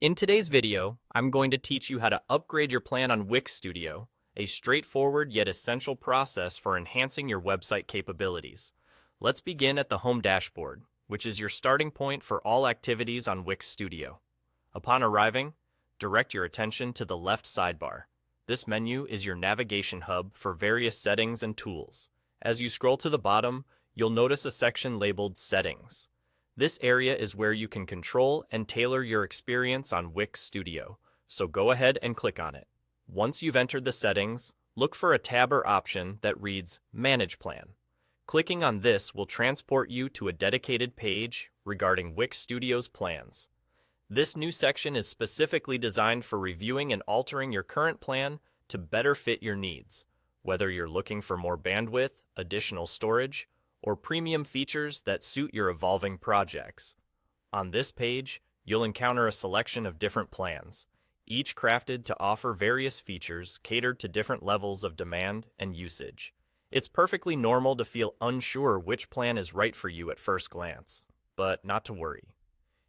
In today's video, I'm going to teach you how to upgrade your plan on Wix Studio, a straightforward yet essential process for enhancing your website capabilities. Let's begin at the Home Dashboard, which is your starting point for all activities on Wix Studio. Upon arriving, direct your attention to the left sidebar. This menu is your navigation hub for various settings and tools. As you scroll to the bottom, you'll notice a section labeled Settings. This area is where you can control and tailor your experience on Wix Studio, so go ahead and click on it. Once you've entered the settings, look for a tab or option that reads Manage Plan. Clicking on this will transport you to a dedicated page regarding Wix Studio's plans. This new section is specifically designed for reviewing and altering your current plan to better fit your needs, whether you're looking for more bandwidth, additional storage, or premium features that suit your evolving projects. On this page, you'll encounter a selection of different plans, each crafted to offer various features catered to different levels of demand and usage. It's perfectly normal to feel unsure which plan is right for you at first glance, but not to worry.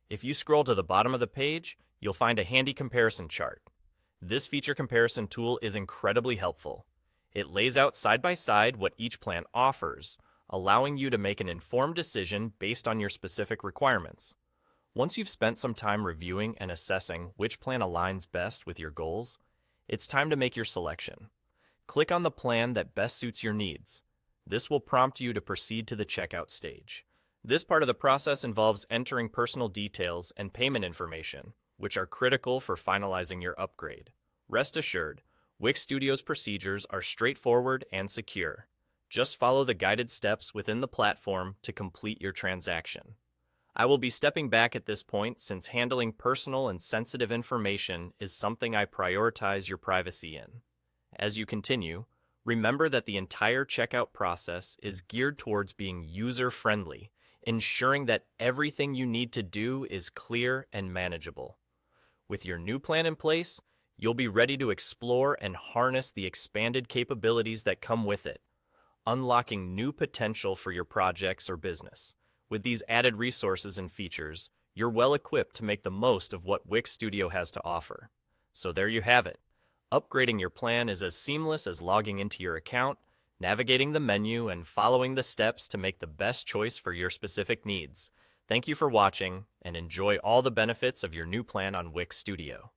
If you scroll to the bottom of the page, you'll find a handy comparison chart. This feature comparison tool is incredibly helpful. It lays out side by side what each plan offers, allowing you to make an informed decision based on your specific requirements. Once you've spent some time reviewing and assessing which plan aligns best with your goals, it's time to make your selection. Click on the plan that best suits your needs. This will prompt you to proceed to the checkout stage. This part of the process involves entering personal details and payment information, which are critical for finalizing your upgrade. Rest assured, Wix Studio's procedures are straightforward and secure. Just follow the guided steps within the platform to complete your transaction. I will be stepping back at this point since handling personal and sensitive information is something I prioritize your privacy in. As you continue, remember that the entire checkout process is geared towards being user-friendly, ensuring that everything you need to do is clear and manageable. With your new plan in place, you'll be ready to explore and harness the expanded capabilities that come with it, unlocking new potential for your projects or business. With these added resources and features, you're well equipped to make the most of what Wix Studio has to offer. So there you have it. Upgrading your plan is as seamless as logging into your account, navigating the menu, and following the steps to make the best choice for your specific needs. Thank you for watching, and enjoy all the benefits of your new plan on Wix Studio.